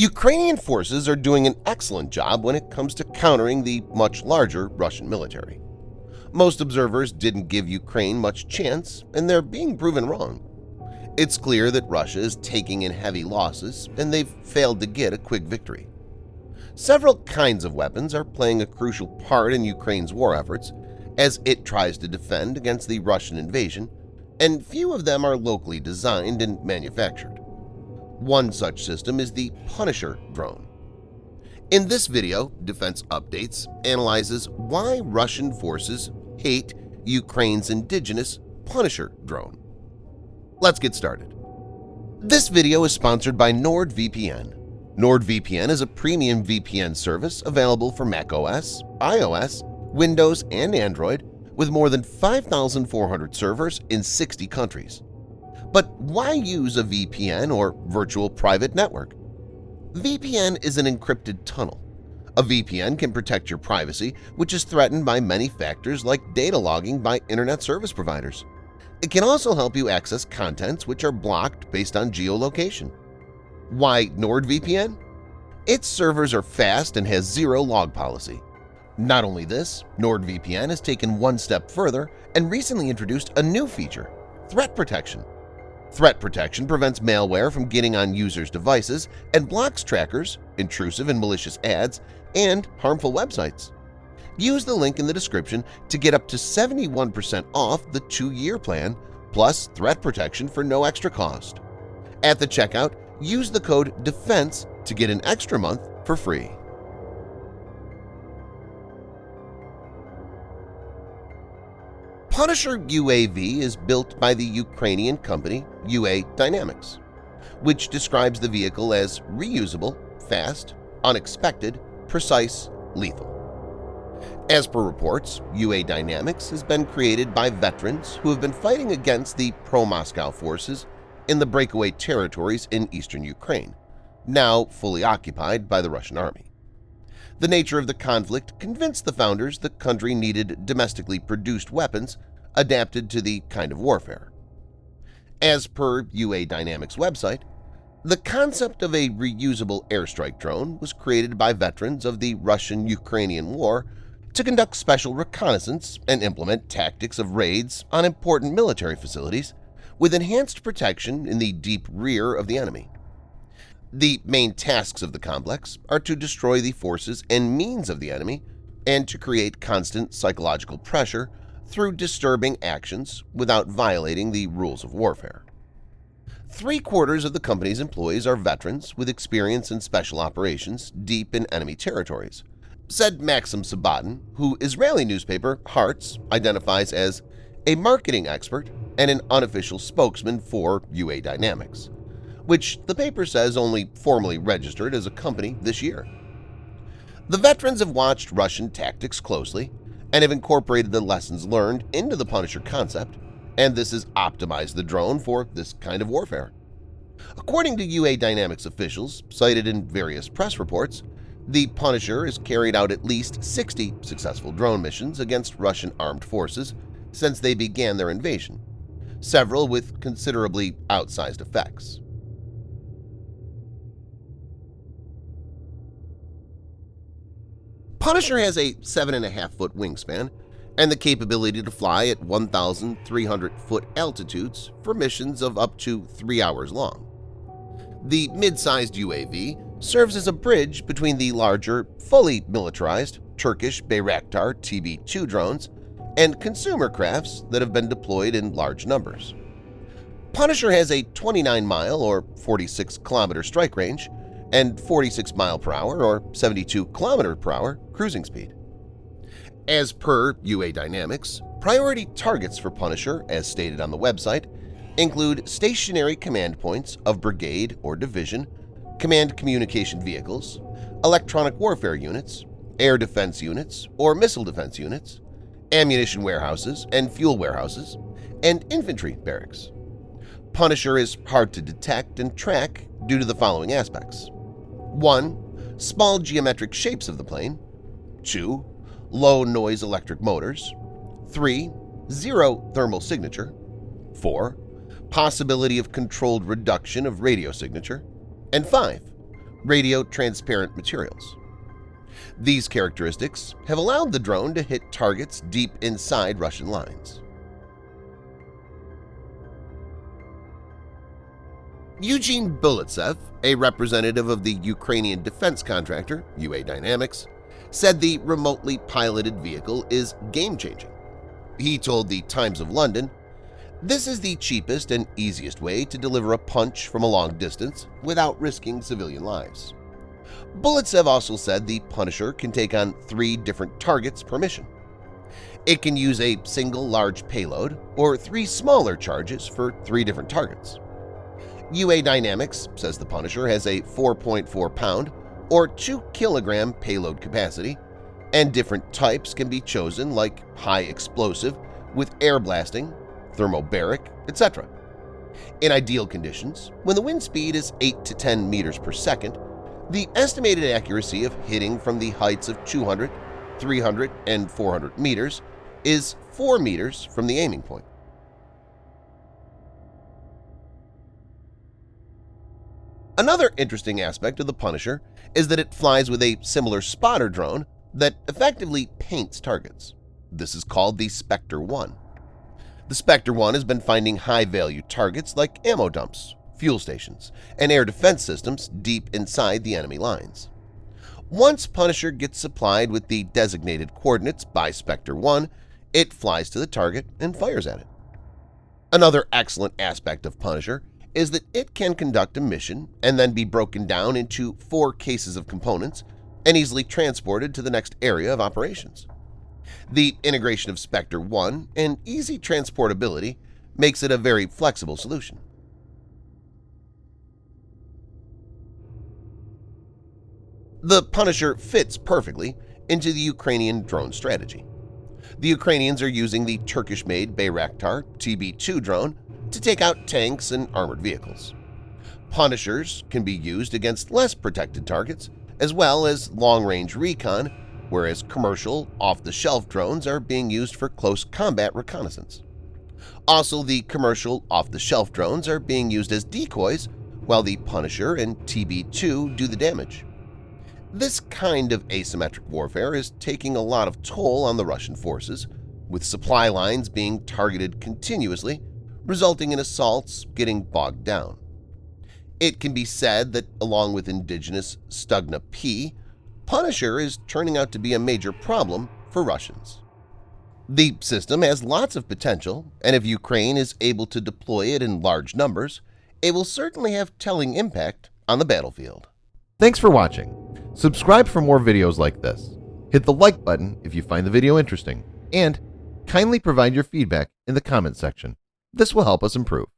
Ukrainian forces are doing an excellent job when it comes to countering the much larger Russian military. Most observers didn't give Ukraine much chance, and they're being proven wrong. It's clear that Russia is taking in heavy losses, and they've failed to get a quick victory. Several kinds of weapons are playing a crucial part in Ukraine's war efforts as it tries to defend against the Russian invasion, and few of them are locally designed and manufactured. One such system is the Punisher drone. In this video, Defense Updates analyzes why Russian forces hate Ukraine's indigenous Punisher drone. Let's get started. This video is sponsored by NordVPN. NordVPN is a premium VPN service available for macOS, iOS, Windows, and Android with more than 5,400 servers in 60 countries. But why use a VPN or virtual private network? VPN is an encrypted tunnel. A VPN can protect your privacy, which is threatened by many factors like data logging by internet service providers. It can also help you access contents which are blocked based on geolocation. Why NordVPN? Its servers are fast and has zero log policy. Not only this, NordVPN has taken one step further and recently introduced a new feature, threat protection. Threat protection prevents malware from getting on users' devices and blocks trackers, intrusive and malicious ads, and harmful websites. Use the link in the description to get up to 71% off the 2-year plan plus threat protection for no extra cost. At the checkout, use the code DEFENSE to get an extra month for free. Punisher UAV is built by the Ukrainian company UA Dynamics, which describes the vehicle as reusable, fast, unexpected, precise, lethal. As per reports, UA Dynamics has been created by veterans who have been fighting against the pro-Moscow forces in the breakaway territories in eastern Ukraine, now fully occupied by the Russian army. The nature of the conflict convinced the founders the country needed domestically produced weapons adapted to the kind of warfare. As per UA Dynamics' website, the concept of a reusable airstrike drone was created by veterans of the Russian-Ukrainian War to conduct special reconnaissance and implement tactics of raids on important military facilities with enhanced protection in the deep rear of the enemy. The main tasks of the complex are to destroy the forces and means of the enemy and to create constant psychological pressure through disturbing actions without violating the rules of warfare. 3/4 of the company's employees are veterans with experience in special operations deep in enemy territories, said Maxim Sabatin, who Israeli newspaper Haaretz identifies as a marketing expert and an unofficial spokesman for UA Dynamics, which the paper says only formally registered as a company this year. The veterans have watched Russian tactics closely and have incorporated the lessons learned into the Punisher concept, and this has optimized the drone for this kind of warfare. According to UA Dynamics officials, cited in various press reports, the Punisher has carried out at least 60 successful drone missions against Russian armed forces since they began their invasion, several with considerably outsized effects. Punisher has a 7.5-foot wingspan and the capability to fly at 1,300-foot altitudes for missions of up to 3 hours long. The mid-sized UAV serves as a bridge between the larger, fully militarized Turkish Bayraktar TB2 drones and consumer crafts that have been deployed in large numbers. Punisher has a 29-mile or 46-kilometer strike range and 46 mile per hour or 72 km per hour cruising speed. As per UA Dynamics, priority targets for Punisher, as stated on the website, include stationary command points of brigade or division, command communication vehicles, electronic warfare units, air defense units or missile defense units, ammunition warehouses and fuel warehouses, and infantry barracks. Punisher is hard to detect and track due to the following aspects. 1. Small geometric shapes of the plane. 2. Low-noise electric motors. 3. Zero thermal signature. 4. Possibility of controlled reduction of radio signature. And 5. radio-transparent materials. These characteristics have allowed the drone to hit targets deep inside Russian lines. Eugene Bulitsev, a representative of the Ukrainian defense contractor, UA Dynamics, said the remotely piloted vehicle is game-changing. He told the Times of London, "This is the cheapest and easiest way to deliver a punch from a long distance without risking civilian lives." Bulitsev also said the Punisher can take on 3 different targets per mission. It can use a single large payload or 3 smaller charges for 3 different targets. UA Dynamics says the Punisher has a 4.4-pound or 2-kilogram payload capacity, and different types can be chosen like high explosive with air blasting, thermobaric, etc. In ideal conditions, when the wind speed is 8 to 10 meters per second, the estimated accuracy of hitting from the heights of 200, 300, and 400 meters is 4 meters from the aiming point. Another interesting aspect of the Punisher is that it flies with a similar spotter drone that effectively paints targets. This is called the Spectre 1. The Spectre 1 has been finding high-value targets like ammo dumps, fuel stations, and air defense systems deep inside the enemy lines. Once Punisher gets supplied with the designated coordinates by Spectre 1, it flies to the target and fires at it. Another excellent aspect of Punisher is that it can conduct a mission and then be broken down into 4 cases of components and easily transported to the next area of operations. The integration of Spectre 1 and easy transportability makes it a very flexible solution. The Punisher fits perfectly into the Ukrainian drone strategy. The Ukrainians are using the Turkish-made Bayraktar TB2 drone to take out tanks and armored vehicles. Punishers can be used against less protected targets as well as long-range recon, whereas commercial, off-the-shelf drones are being used for close combat reconnaissance. Also, the commercial, off-the-shelf drones are being used as decoys, while the Punisher and TB2 do the damage. This kind of asymmetric warfare is taking a lot of toll on the Russian forces, with supply lines being targeted continuously, resulting in assaults getting bogged down. It can be said that, along with Indigenous Stugna P, Punisher is turning out to be a major problem for Russians. The system has lots of potential, and if Ukraine is able to deploy it in large numbers, it will certainly have telling impact on the battlefield. Thanks for watching. Subscribe for more videos like this. Hit the like button if you find the video interesting, and kindly provide your feedback in the comment section. This will help us improve.